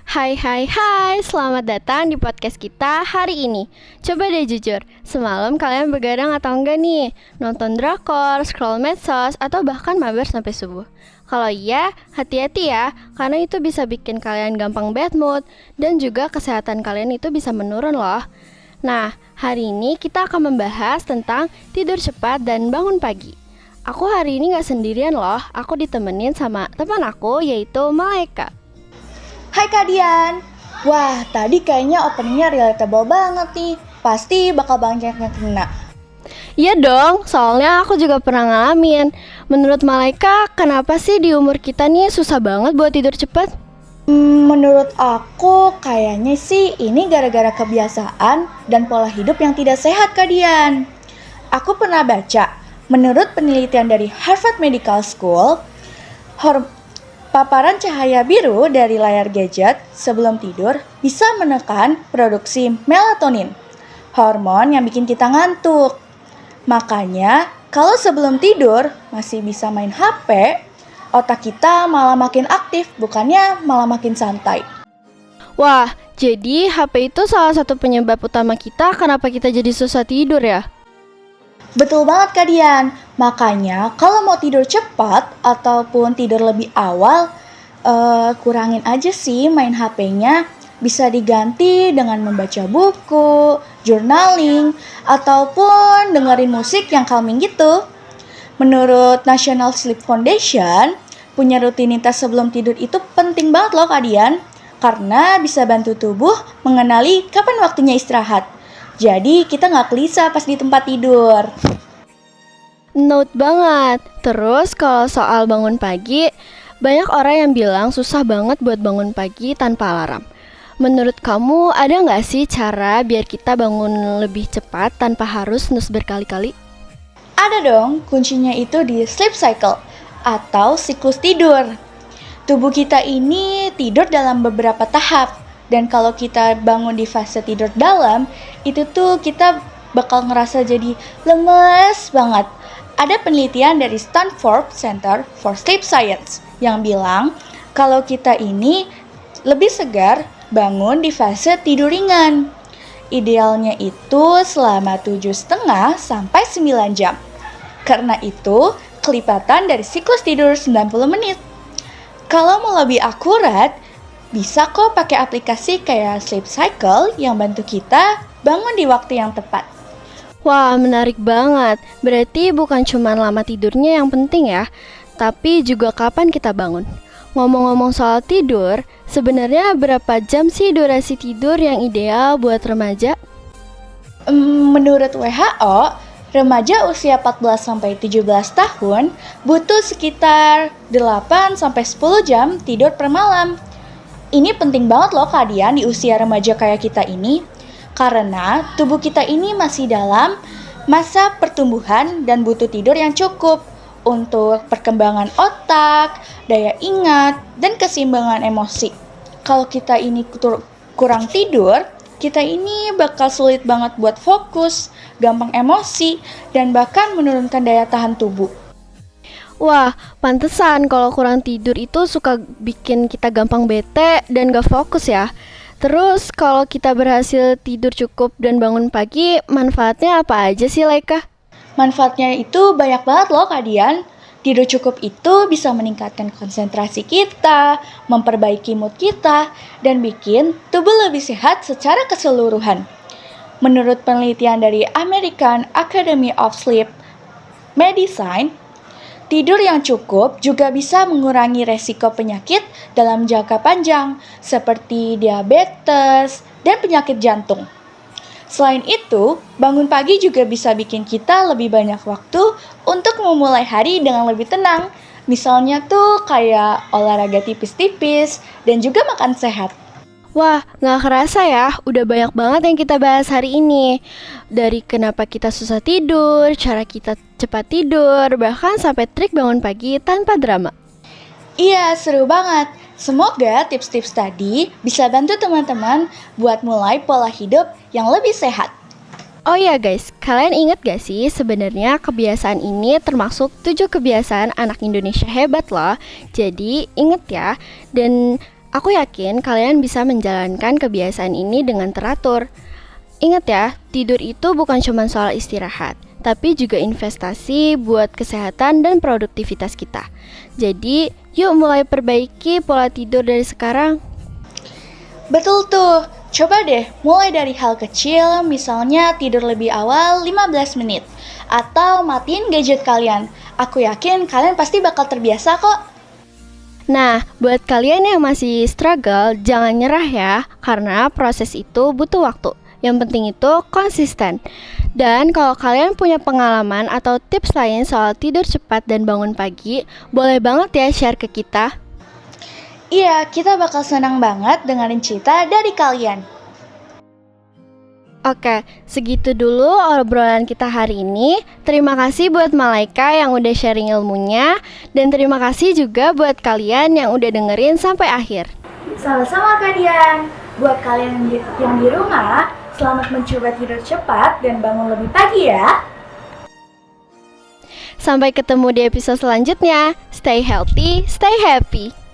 Hai hai hai, selamat datang di podcast kita hari ini. Coba deh jujur, semalam kalian begadang atau enggak nih? Nonton drakor, scroll medsos, atau bahkan mabar sampai subuh? Kalau iya, hati-hati ya, karena itu bisa bikin kalian gampang bad mood, dan juga kesehatan kalian itu bisa menurun loh. Nah, hari ini kita akan membahas tentang tidur cepat dan bangun pagi. Aku hari ini gak sendirian loh, aku ditemenin sama teman aku yaitu Malaika. Hai Kak Dian. Wah, tadi kayaknya openingnya relatable banget nih. Pasti bakal banyak yang kena. Iya dong, soalnya aku juga pernah ngalamin. Menurut Malaika, kenapa sih di umur kita nih susah banget buat tidur cepat? Menurut aku kayaknya sih ini gara-gara kebiasaan dan pola hidup yang tidak sehat Kak Dian. Aku pernah baca, menurut penelitian dari Harvard Medical School, paparan cahaya biru dari layar gadget sebelum tidur bisa menekan produksi melatonin, hormon yang bikin kita ngantuk. Makanya, kalau sebelum tidur masih bisa main HP, otak kita malah makin aktif, bukannya malah makin santai. Wah, jadi HP itu salah satu penyebab utama kita kenapa kita jadi susah tidur ya? Betul banget Kak Dian. Makanya kalau mau tidur cepat ataupun tidur lebih awal, kurangin aja sih main HP-nya. Bisa diganti dengan membaca buku, journaling, ataupun dengerin musik yang calming gitu. Menurut National Sleep Foundation, punya rutinitas sebelum tidur itu penting banget loh Kak Dian. Karena bisa bantu tubuh mengenali kapan waktunya istirahat. Jadi kita nggak gelisah pas di tempat tidur. Note banget. Terus kalau soal bangun pagi, banyak orang yang bilang susah banget buat bangun pagi tanpa alarm. Menurut kamu ada nggak sih cara biar kita bangun lebih cepat tanpa harus snooze berkali-kali? Ada dong, kuncinya itu di sleep cycle atau siklus tidur. Tubuh kita ini tidur dalam beberapa tahap. Dan kalau kita bangun di fase tidur dalam, itu tuh kita bakal ngerasa jadi lemes banget. Ada penelitian dari Stanford Center for Sleep Science yang bilang kalau kita ini lebih segar bangun di fase tidur ringan. Idealnya itu selama 7,5 sampai 9 jam. Karena itu, kelipatan dari siklus tidur 90 menit. Kalau mau lebih akurat, bisa kok pakai aplikasi kayak Sleep Cycle yang bantu kita bangun di waktu yang tepat. Wah, menarik banget. Berarti bukan cuma lama tidurnya yang penting ya, tapi juga kapan kita bangun. Ngomong-ngomong soal tidur, sebenarnya berapa jam sih durasi tidur yang ideal buat remaja? Menurut WHO, remaja usia 14-17 tahun butuh sekitar 8-10 jam tidur per malam. Ini penting banget loh Kak Dian di usia remaja kayak kita ini. Karena tubuh kita ini masih dalam masa pertumbuhan dan butuh tidur yang cukup untuk perkembangan otak, daya ingat, dan keseimbangan emosi. Kalau kita ini kurang tidur, kita ini bakal sulit banget buat fokus, gampang emosi, dan bahkan menurunkan daya tahan tubuh. Wah, pantesan kalau kurang tidur itu suka bikin kita gampang bete dan gak fokus ya. Terus kalau kita berhasil tidur cukup dan bangun pagi, manfaatnya apa aja sih Laika? Manfaatnya itu banyak banget loh Kak Dian. Tidur cukup itu bisa meningkatkan konsentrasi kita, memperbaiki mood kita, dan bikin tubuh lebih sehat secara keseluruhan. Menurut penelitian dari American Academy of Sleep Medicine, tidur yang cukup juga bisa mengurangi resiko penyakit dalam jangka panjang seperti diabetes dan penyakit jantung. Selain itu, bangun pagi juga bisa bikin kita lebih banyak waktu untuk memulai hari dengan lebih tenang. Misalnya tuh kayak olahraga tipis-tipis dan juga makan sehat. Wah, gak kerasa ya, udah banyak banget yang kita bahas hari ini. Dari kenapa kita susah tidur, cara kita cepat tidur, bahkan sampai trik bangun pagi tanpa drama. Iya, seru banget. Semoga tips-tips tadi bisa bantu teman-teman buat mulai pola hidup yang lebih sehat. Oh iya guys, kalian ingat gak sih sebenarnya kebiasaan ini termasuk 7 kebiasaan anak Indonesia hebat loh. Jadi inget ya, dan Aku yakin kalian bisa menjalankan kebiasaan ini dengan teratur. Ingat ya, tidur itu bukan cuma soal istirahat, tapi juga investasi buat kesehatan dan produktivitas kita. Jadi, yuk mulai perbaiki pola tidur dari sekarang. Betul tuh, coba deh mulai dari hal kecil, misalnya tidur lebih awal 15 menit. Atau matiin gadget kalian. Aku yakin kalian pasti bakal terbiasa kok. Nah, buat kalian yang masih struggle, jangan nyerah ya, karena proses itu butuh waktu. Yang penting itu konsisten. Dan kalau kalian punya pengalaman atau tips lain soal tidur cepat dan bangun pagi, boleh banget ya share ke kita. Iya, kita bakal senang banget dengerin cerita dari kalian. Oke, segitu dulu obrolan kita hari ini. Terima kasih buat Malaika yang udah sharing ilmunya. Dan terima kasih juga buat kalian yang udah dengerin sampai akhir. Sama-sama Kak Dian. Buat kalian yang di rumah, selamat mencoba tidur cepat dan bangun lebih pagi ya. Sampai ketemu di episode selanjutnya. Stay healthy, stay happy.